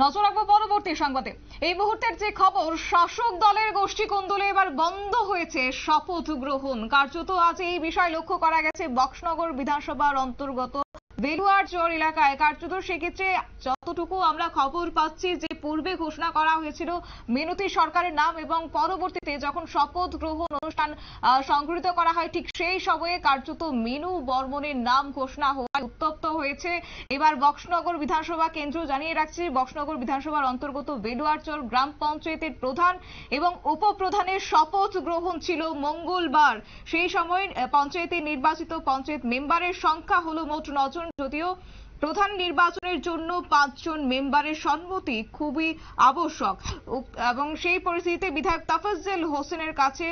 নজর রাখবো পরবর্তী সংবাদে। এই মুহূর্তের যে খবর, শাসক দলের গোষ্ঠী কোন্দলে এবার বন্ধ হয়েছে শপথ গ্রহণ। কার্যত আজ এই বিষয় লক্ষ্য করা গেছে বক্সনগর বিধানসভার অন্তর্গত বেলুয়ারচর এলাকায়। কার্যত সেক্ষেত্রে যতটুকু আমরা খবর পাচ্ছি যে পূর্বে ঘোষণা করা হয়েছিল মিনতি সরকারের নাম এবং পরবর্তীতে যখন শপথ গ্রহণ অনুষ্ঠান সংগঠিত করা হয় ঠিক সেই সময়ে কার্যত মিনু বর্মনের নাম ঘোষণা হওয়ায় উত্তপ্ত হয়েছে এবার বক্সনগর বিধানসভা কেন্দ্র। জানিয়ে রাখছি বক্সনগর বিধানসভার অন্তর্গত বেলুয়ারচর গ্রাম পঞ্চায়েতের প্রধান এবং উপপ্রধানের শপথ গ্রহণ ছিল মঙ্গলবার। সেই সময় পঞ্চায়েতে নির্বাচিত পঞ্চায়েত মেম্বারের সংখ্যা হলো মোট 9 জন, যদিও প্রধান নির্বাচনের জন্য 5 জন মেম্বারের সম্মতি খুবই আবশ্যক এবং সেই পরিস্থিতিতে বিধায়ক তাফাজ্জল হোসেনের কাছে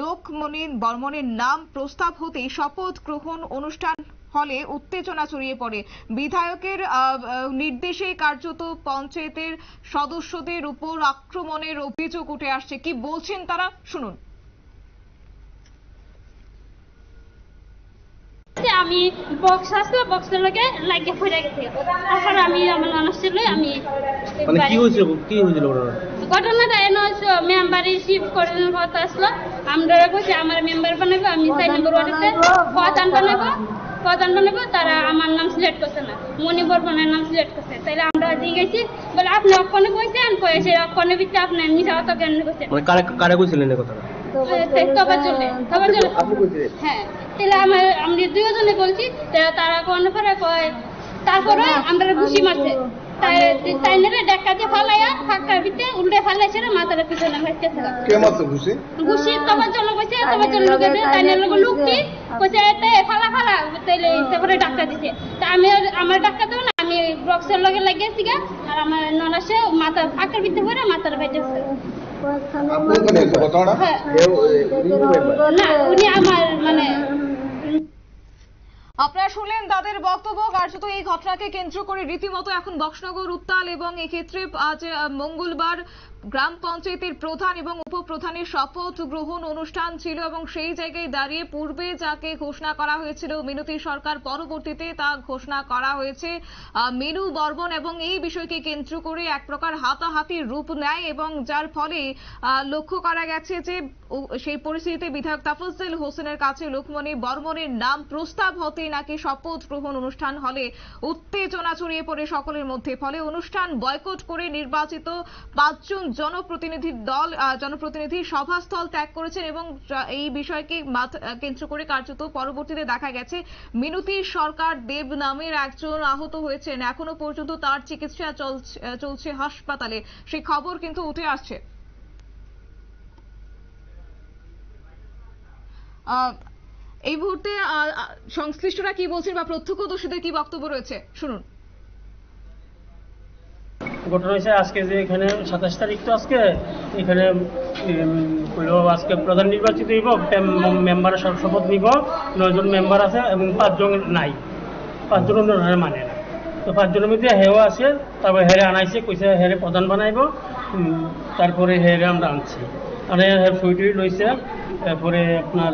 লোকমণি বর্মনের নাম প্রস্তাব হতেই শপথ গ্রহণ অনুষ্ঠান হলে উত্তেজনা ছড়িয়ে পড়ে। বিধায়কের নির্দেশে কার্যত পঞ্চায়েতের সদস্যদের উপর আক্রমণের অভিযোগ উঠে আসছে। কি বলছেন তারা, শুনুন। আমি বক্স আসলে বক্সের লগে লাগে পড়ে গেছে। তারপর আমি আমার নানার ছেলে আমি মানে কি হয়েছিল ঘটনাটা এনে মেম্বারে শিফট করে কথা আসলো। আমরা কইছি আমার মেম্বার বানাবো, আমি 4 নম্বর ওয়ার্ডে প্রধান বানাবো। তারা আমার নাম সিলেক্ট করছে না, মনি বর্মনের নাম সিলেক্ট করছে। তাইলে আমরা জিজ্ঞাসি বলে আপনি অক্ষণে কইছেন, কয়েছে অক্ষণে ভিতরে আপনি মিশা কথা জ্ঞান করছেন। মানে কারা কইছিলেন এই কথাটা? হ্যাঁ, তাহলে আমরা 2 জনে বলছি। তারা কোন পরে কয় তারপরে আমরা ঘুষি মারছে। তাই নেরে দেখা দিয়ে ফালাইয়া ফাঁকার ভিতরে উল্টে ফালাইছে, মাথার পিছনে ভাসতেছে। কে মারছে ঘুষি? ঘুষি তোমার জন্য কইছে, তোমার জন্য লোকে দিয়ে তাই নেরে লুকটি কইছে এতে ফালা তাইলে তারপরে ডাক্তার দিছে। তা আমি আমার ডাক্তার দেব না, আমি বক্সের লগে লাগিয়েছি গা। আর আমার ননাসে মাথা ফাঁকার ভিতরে পড়ে মাথার ভাসতেছে। না উনি আমার মানে আপনারা শুনলেন তাদের বক্তব্য। কার্যত এই ঘটনাকে কেন্দ্র করে রীতিমতো এখন বক্সনগর উত্তাল এবং এক্ষেত্রে আজ মঙ্গলবার গ্রাম পঞ্চায়েতের প্রধান এবং উপপ্রধানের শপথ গ্রহণ অনুষ্ঠান ছিল এবং সেই জায়গায় দাঁড়িয়ে পূর্বে যাকে ঘোষণা করা হয়েছিল মিনতি সরকার, পরবর্তীতে তা ঘোষণা করা হয়েছে মিনু বর্মন এবং এই বিষয়কে কেন্দ্র করে এক প্রকার হাতাহাতির রূপ নেয় এবং যার ফলে লক্ষ্য করা গেছে যে সেই পরিস্থিতিতে বিধায়ক তাফাজ্জল হোসেনের কাছে লোকমণি বর্মনের নাম প্রস্তাব হতেই নাকি শপথ গ্রহণ অনুষ্ঠান হলে উত্তেজনা ছড়িয়ে পড়ে সকলের মধ্যে। ফলে অনুষ্ঠান বয়কট করে নির্বাচিত 5 জন জনপ্রতিনিধি সভাস্থল ত্যাগ করেছেন এবং এই বিষয়কে কেন্দ্র করে কার্যত পরবর্তীতে দেখা গেছে মিনতি সরকার দেব নামের একজন আহত হয়েছেন। এখনো পর্যন্ত তার চিকিৎসা চলছে হাসপাতালে, সেই খবর কিন্তু উঠে আসছে। এই মুহূর্তে সংশ্লিষ্টরা কি বলছেন বা প্রত্যক্ষদর্শীদের কি বক্তব্য রয়েছে, শুনুন। ঘটনা হয়েছে আজকে যে এখানে 27 তারিখ, তো আজকে এখানে আজকে প্রধান নির্বাচিত হইব, মেম্বারের শপথ নিব। 9 জন মেম্বার আছে এবং 5 জন নাই, 5 জন মানে না। তো 5 জনের মধ্যে হেও আছে, তারপরে হেরে আনাইছে, কইছে হেরে প্রধান বানাইব। তারপরে হেরে আমরা আনছি, সইটুই লইছে। তারপরে আপনার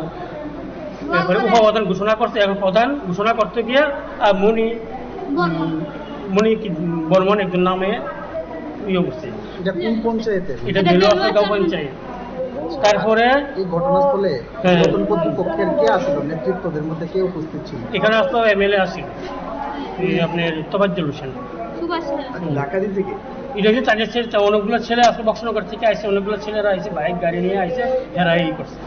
উপপ্রধান ঘোষণা করছে। এখন প্রধান ঘোষণা করতে গিয়ে মনি বর্মন একজন নামে করছে। এটা বেলুয়ারচর পঞ্চায়েত। তারপরে এই ঘটনাস্থলে কর্তৃপক্ষের কে আসলো, নেতৃত্বদের মধ্যে কে উপস্থিত ছিল? এখানে আসতো এমএলএ আসছিল আপনার তাফাজ্জল হোসেন। ঢাকা দিতে থেকে এটা হচ্ছে তাদের অনেকগুলো ছেলে আসলে বক্সনগর থেকে আসছে, অনেকগুলো ছেলেরা আসছে, বাইক গাড়ি নিয়ে আসছে, হেরা এই করছে।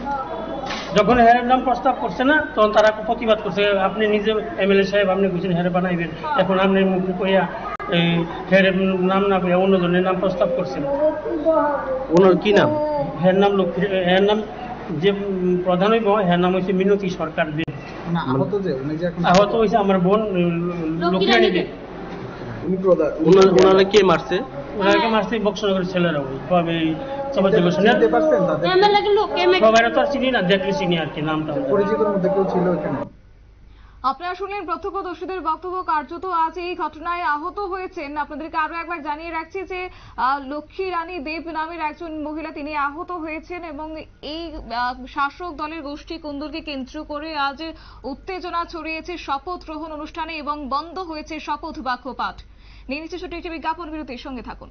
যখন হেরের নাম প্রস্তাব করছে না, তখন তারা প্রতিবাদ করছে। আপনি নিজে এমএলএ সাহেব, আপনি বলছেন হেরে বানাইবেন, এখন আপনি মুখে কইয়া এই হেরের নাম না কইয়া অন্য জনের নাম প্রস্তাব করছেন। ওনার কি নাম? হের নাম হের নাম যে প্রধান হইব, হের নাম হচ্ছে মিনতি সরকার দেব। আহত হয়েছে আমার বোন লক্ষ্মী দেব। ওনারা কে মারছে? ওনাকে মারছে বক্সনগরের ছেলেরা। সবাই তো আর চিনি না, দেখলে চিনি আর কি নামটা। পরিচিতর মধ্যে কেউ ছিল এখানে? আপনারা শুনলেন প্রত্যক্ষদর্শীদের বক্তব্য। কার্যত আজ এই ঘটনায় আহত হয়েছেন। আপনাদেরকে আরো একবার জানিয়ে রাখছি যে লক্ষ্মী রানী দেব নামের একজন মহিলা, তিনি আহত হয়েছেন এবং এই শাসক দলের গোষ্ঠী কোন্দলকে কেন্দ্র করে আজ উত্তেজনা ছড়িয়েছে শপথ গ্রহণ অনুষ্ঠানে এবং বন্ধ হয়েছে শপথ বাক্য পাঠ। নিয়ে নিচ্ছে ছোট্ট একটি বিজ্ঞাপন বিরতির সঙ্গে থাকুন।